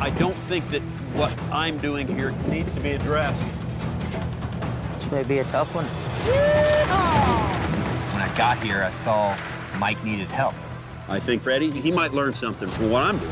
I don't think that what I'm doing here needs to be addressed. This may be a tough one. When I got here, I saw Mike needed help. I think Freddy, he might learn something from what I'm doing.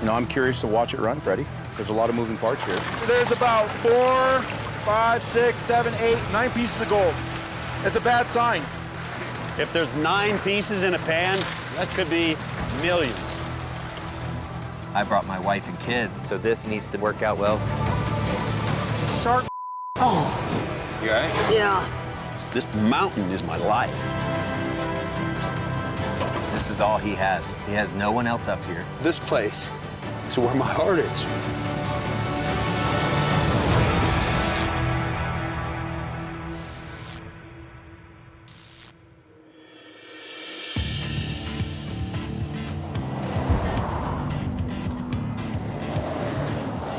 You know, I'm curious to watch it run, Freddy. There's a lot of moving parts here. There's about 4, 5, 6, 7, 8, 9 pieces of gold. It's a bad sign. If there's 9 pieces in a pan, that could be millions. I brought my wife and kids, so this needs to work out well. Shark. Oh. You all right? Yeah. This mountain is my life. This is all he has. He has no one else up here. This place is where my heart is.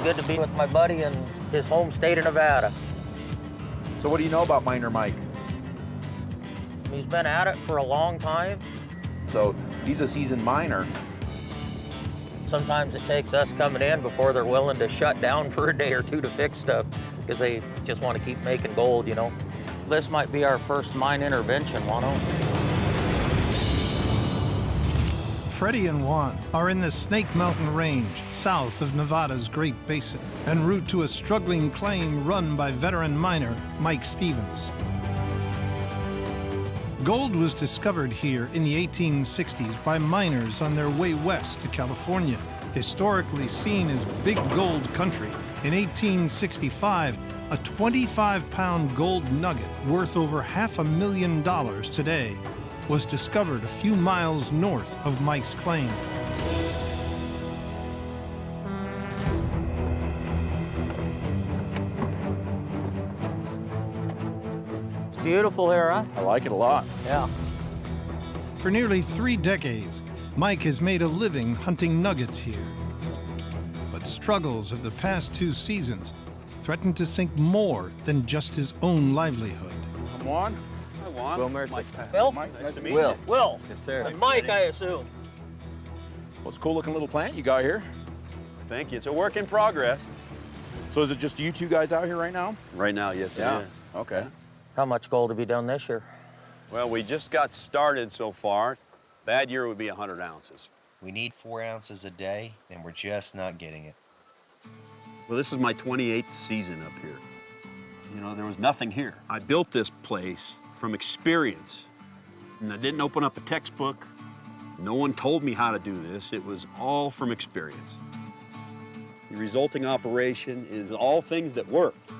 Good to be with my buddy in his home state of Nevada. So what do you know about Miner Mike? He's been at it for a long time. So he's a seasoned miner. Sometimes it takes us coming in before they're willing to shut down for a day or two to fix stuff because they just want to keep making gold, you know. This might be our first mine intervention, Juan. Freddy and Juan are in the Snake Mountain Range, south of Nevada's Great Basin, en route to a struggling claim run by veteran miner Mike Stevens. Gold was discovered here in the 1860s by miners on their way west to California. Historically seen as big gold country, in 1865, a 25-pound gold nugget worth over $500,000 today was discovered a few miles north of Mike's claim. It's beautiful here, huh? I like it a lot. Yeah. For nearly 3 decades, Mike has made a living hunting nuggets here. But struggles of the past 2 seasons threaten to sink more than just his own livelihood. Come on. Hi, Juan. Will Mercy. Will? Nice to meet Will. you. Will. Yes, sir. And Mike, I assume. Well, it's a cool-looking little plant you got here. Thank you. It's a work in progress. So is it just you 2 guys out here right now? Right now, yes, it is. Okay. How much gold have you done this year? Well, we just got started so far. Bad year would be 100 ounces. We need 4 ounces a day, and we're just not getting it. Well, this is my 28th season up here. You know, there was nothing here. I built this place from experience, and I didn't open up a textbook. No one told me how to do this. It was all from experience. The resulting operation is all things that worked.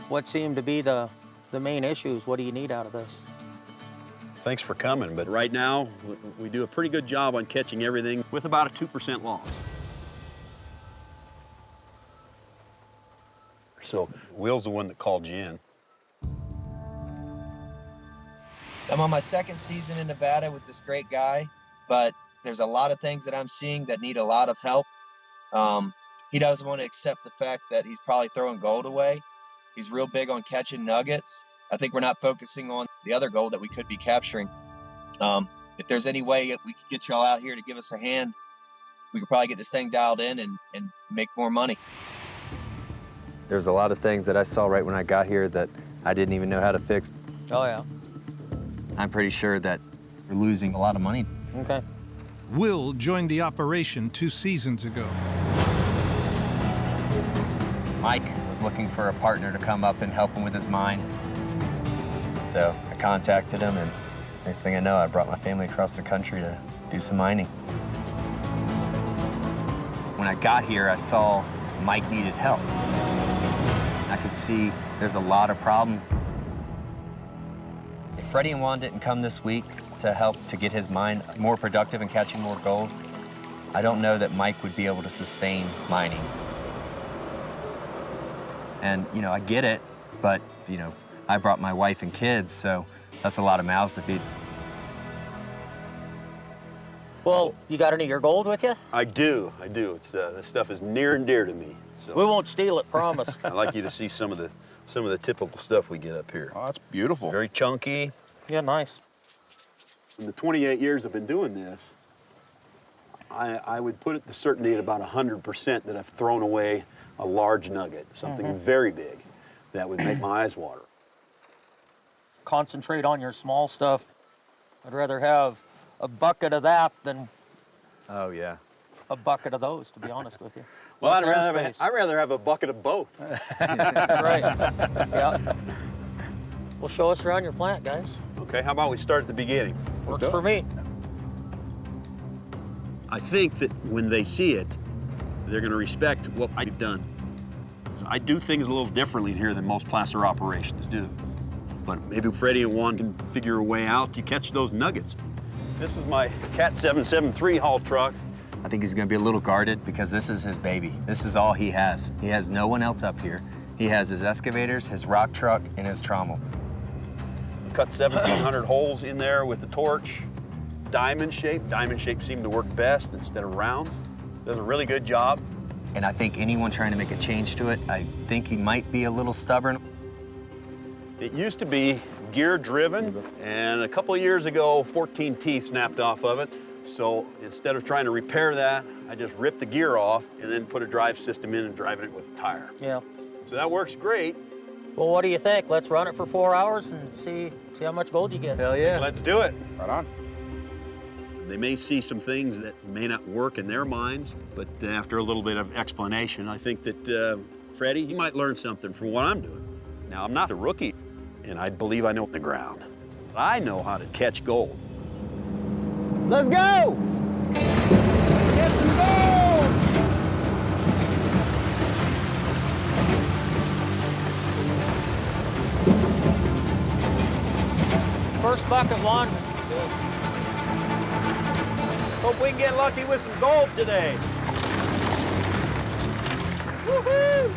What seem to be the main issues? What do you need out of this? Thanks for coming, but right now, we do a pretty good job on catching everything with about a 2% loss. So Will's the one that called you in. I'm on my 2nd season in Nevada with this great guy, but there's a lot of things that I'm seeing that need a lot of help. He doesn't want to accept the fact that he's probably throwing gold away. He's real big on catching nuggets. I think we're not focusing on the other gold that we could be capturing. If there's any way that we could get y'all out here to give us a hand, we could probably get this thing dialed in and make more money. There's a lot of things that I saw right when I got here that I didn't even know how to fix. Oh, yeah. I'm pretty sure that we're losing a lot of money. Okay. Will joined the operation 2 seasons ago. Mike was looking for a partner to come up and help him with his mine. So I contacted him, and next thing I know, I brought my family across the country to do some mining. When I got here, I saw Mike needed help. I could see there's a lot of problems. If Freddy and Juan didn't come this week to help to get his mine more productive and catching more gold, I don't know that Mike would be able to sustain mining. And, you know, I get it, but, you know, I brought my wife and kids, so that's a lot of mouths to feed. Well, you got any of your gold with you? I do. It's, this stuff is near and dear to me. So We won't steal it, promise. I'd like you to see some of the typical stuff we get up here. Oh, that's beautiful. Very chunky. Yeah, nice. In the 28 years I've been doing this, I would put the certainty at about 100% that I've thrown away a large nugget, something very big that would make my eyes water. Concentrate on your small stuff. I'd rather have a bucket of that than Oh, yeah. a bucket of those, to be honest with you. Well, Less I'd rather have a bucket of both. That's right. Yeah. Well, show us around your plant, guys. Okay, how about we start at the beginning? Works for me. I think that when they see it, they're going to respect what I've done. I do things a little differently here than most placer operations do. But maybe Freddy and Juan can figure a way out to catch those nuggets. This is my Cat 773 haul truck. I think he's gonna be a little guarded because this is his baby. This is all he has. He has no one else up here. He has his excavators, his rock truck, and his trommel. Cut 1,700 holes in there with the torch. Diamond shape. Diamond shape seem to work best instead of round. Does a really good job. And I think anyone trying to make a change to it, I think he might be a little stubborn. It used to be gear driven, and a couple of years ago, 14 teeth snapped off of it. So instead of trying to repair that, I just ripped the gear off and then put a drive system in and driving it with a tire. Yeah. So that works great. Well, what do you think? Let's run it for 4 hours and see how much gold you get. Hell yeah. Let's do it. Right on. They may see some things that may not work in their minds, but after a little bit of explanation, I think that Freddy, you might learn something from what I'm doing. Now, I'm not a rookie, and I believe I know the ground. I know how to catch gold. Let's go! Get some gold! First bucket, Juan. Hope we can get lucky with some gold today. Woohoo!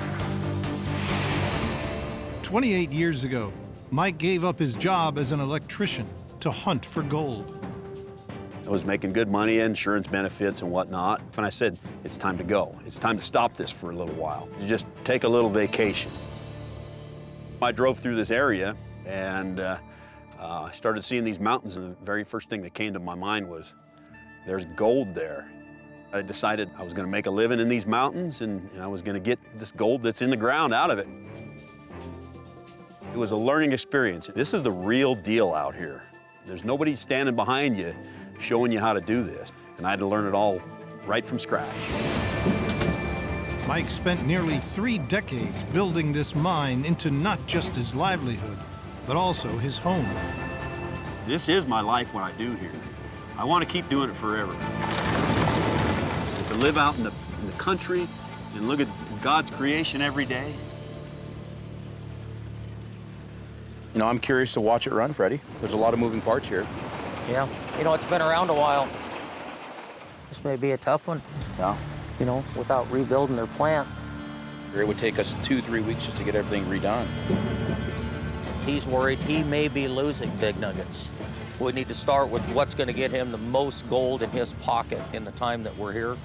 28 years ago, Mike gave up his job as an electrician to hunt for gold. I was making good money, insurance benefits and whatnot, and I said, it's time to go. It's time to stop this for a little while. Just take a little vacation. I drove through this area, and I started seeing these mountains, and the very first thing that came to my mind was, there's gold there. I decided I was going to make a living in these mountains, and I was going to get this gold that's in the ground out of it. It was a learning experience. This is the real deal out here. There's nobody standing behind you showing you how to do this, and I had to learn it all right from scratch. Mike spent nearly 3 decades building this mine into not just his livelihood, but also his home. This is my life, what I do here. I want to keep doing it forever. To live out in the country and look at God's creation every day. You know, I'm curious to watch it run, Freddy. There's a lot of moving parts here. Yeah. You know, it's been around a while. This may be a tough one. Yeah. You know, without rebuilding their plant. It would take us 2-3 weeks just to get everything redone. He's worried he may be losing big nuggets. We need to start with what's going to get him the most gold in his pocket in the time that we're here.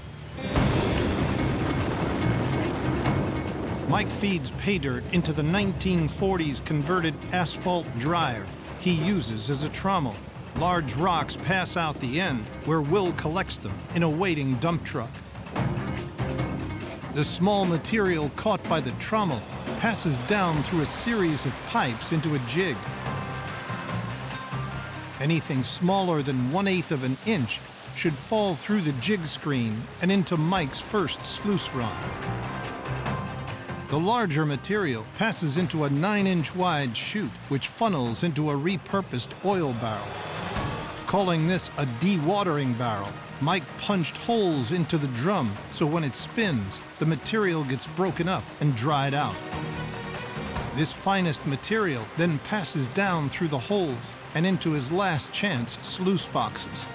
Mike feeds pay dirt into the 1940s converted asphalt dryer he uses as a trommel. Large rocks pass out the end, where Will collects them in a waiting dump truck. The small material caught by the trommel passes down through a series of pipes into a jig. Anything smaller than 1/8 of an inch should fall through the jig screen and into Mike's first sluice run. The larger material passes into a 9-inch wide chute, which funnels into a repurposed oil barrel. Calling this a dewatering barrel, Mike punched holes into the drum so when it spins, the material gets broken up and dried out. This finest material then passes down through the holes and into his last chance sluice boxes.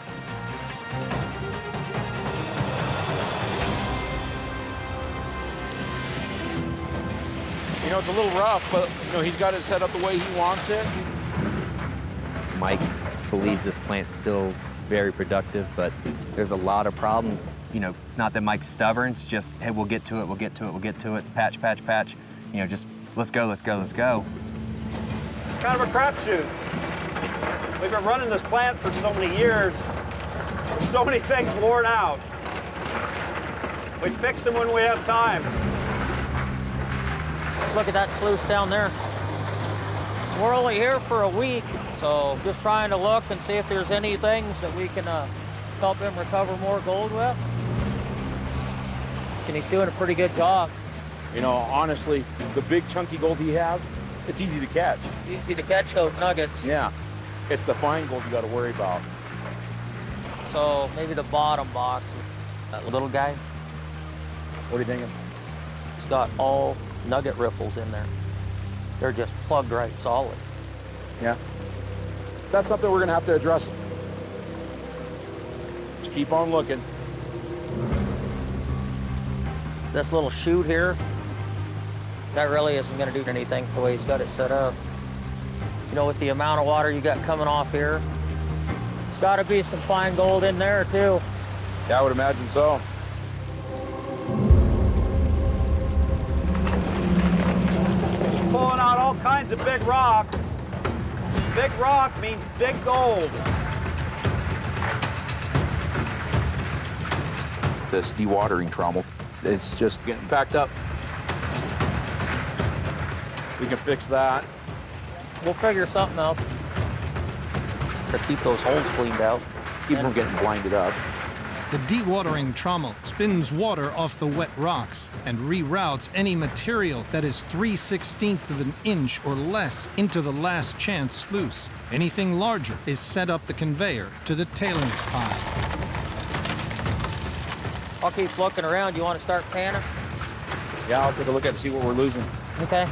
You know, it's a little rough, but, you know, he's got it set up the way he wants it. Mike believes this plant's still very productive, but there's a lot of problems. You know, it's not that Mike's stubborn, it's just, hey, we'll get to it, we'll get to it, we'll get to it. It's patch, patch, patch. You know, just let's go, let's go, let's go. Kind of a crapshoot. We've been running this plant for so many years. There's so many things worn out. We fix them when we have time. Look at that sluice down there. We're only here for a week, so just trying to look and see if there's any things that we can help him recover more gold with. And he's doing a pretty good job. You know, honestly, the big chunky gold he has, it's easy to catch. Easy to catch those nuggets. Yeah, it's the fine gold you got to worry about. So maybe the bottom box, that little guy, What are you thinking? he's got all nugget ripples in there. They're just plugged right solid. Yeah. That's something we're gonna have to address. Just keep on looking. This little chute here, that really isn't gonna do anything the way he's got it set up. You know, with the amount of water you got coming off here, there's gotta be some fine gold in there too. Yeah, I would imagine so. Pulling out all kinds of big rock. Big rock means big gold. This dewatering trommel, it's just getting backed up. We can fix that. We'll figure something out to keep those holes cleaned out. Keep from getting blinded up. The dewatering trommel spins water off the wet rocks and reroutes any material that is 3/16 of an inch or less into the last chance sluice. Anything larger is sent up the conveyor to the tailings pile. I'll keep looking around. You want to start panning? Yeah, I'll take a look at it and see what we're losing. Okay.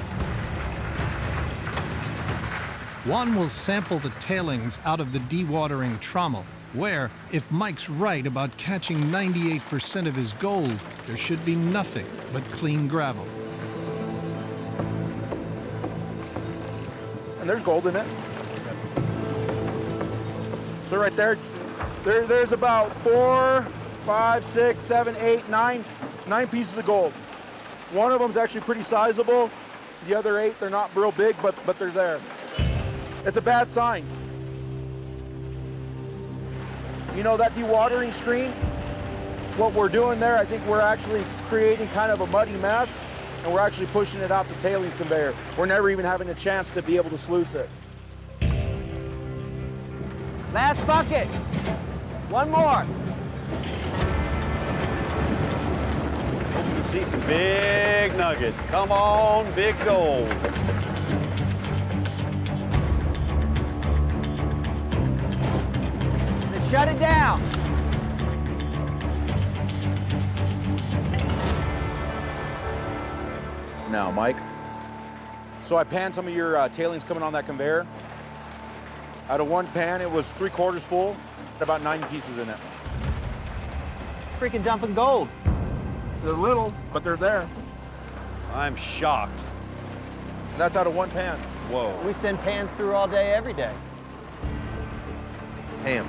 Juan will sample the tailings out of the dewatering trommel, where, if Mike's right about catching 98% of his gold, there should be nothing but clean gravel. And there's gold in it. So right there, there's about 4, 5, 6, 7, 8, 9 pieces of gold. One of them's actually pretty sizable. The other 8, they're not real big, but they're there. It's a bad sign. You know, that dewatering screen, what we're doing there, I think we're actually creating kind of a muddy mess, and we're actually pushing it out the tailings conveyor. We're never even having a chance to be able to sluice it. Last bucket. One more. Hoping to see some big nuggets. Come on, big gold. Shut it down. Now, Mike, so I panned some of your tailings coming on that conveyor. Out of one pan, it was 3/4 full, about 9 pieces in it. Freaking dumping gold. They're little, but they're there. I'm shocked. That's out of one pan. Whoa. We send pans through all day, every day. Ham.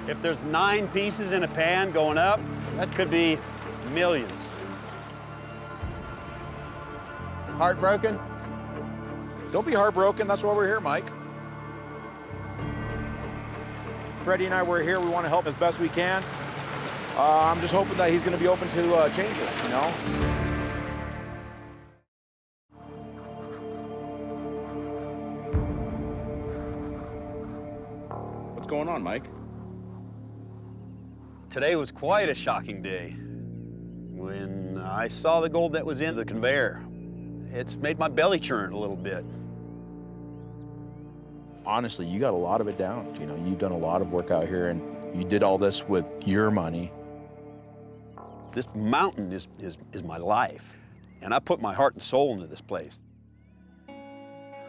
If there's 9 pieces in a pan going up, that could be millions. Heartbroken? Don't be heartbroken. That's why we're here, Mike. Freddie and I were here. We want to help as best we can. I'm just hoping that he's going to be open to changes, you know? What's going on, Mike? Today was quite a shocking day. When I saw the gold that was in the conveyor, it's made my belly churn a little bit. Honestly, you got a lot of it down. You know, you've done a lot of work out here, and you did all this with your money. This mountain is my life, and I put my heart and soul into this place.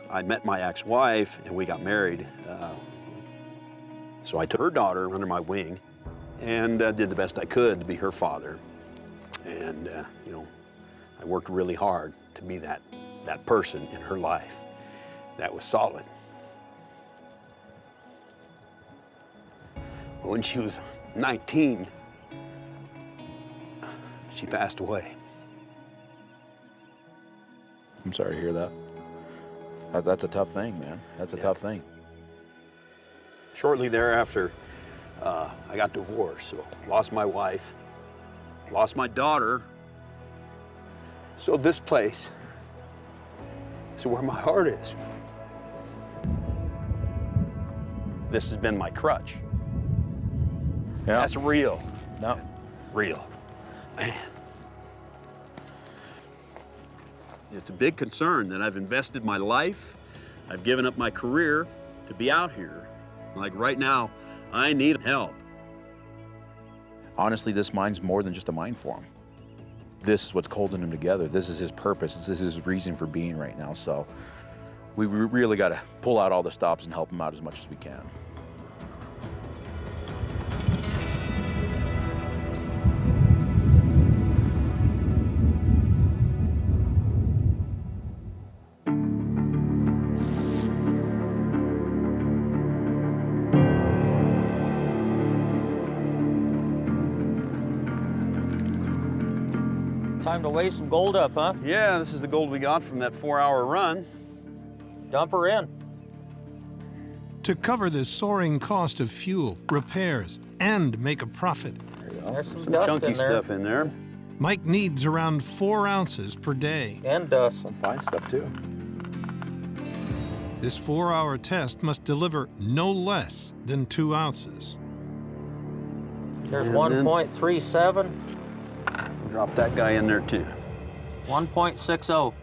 I met my ex-wife, and we got married. So I took her daughter under my wing and did the best I could to be her father. And, you know, I worked really hard to be that person in her life that was solid. When she was 19, she passed away. I'm sorry to hear that. That's a tough thing, man. That's a tough thing. Shortly thereafter, I got divorced, so lost my wife, lost my daughter. So this place is where my heart is. This has been my crutch. Yeah. That's real. No. Real. Man. It's a big concern that I've invested my life, I've given up my career to be out here. Like right now, I need help. Honestly, this mine's more than just a mine for him. This is what's holding him together. This is his purpose. This is his reason for being right now. So we really got to pull out all the stops and help him out as much as we can. Time to weigh some gold up, huh? Yeah, this is the gold we got from that 4-hour run. Dump her in. To cover the soaring cost of fuel, repairs, and make a profit, There's some Some dust chunky in there. stuff in there. Mike needs around 4 ounces per day. And dust. Some fine stuff too. This 4-hour test must deliver no less than 2 ounces. There's And then- 1.37, Drop that guy in there too. 1.60.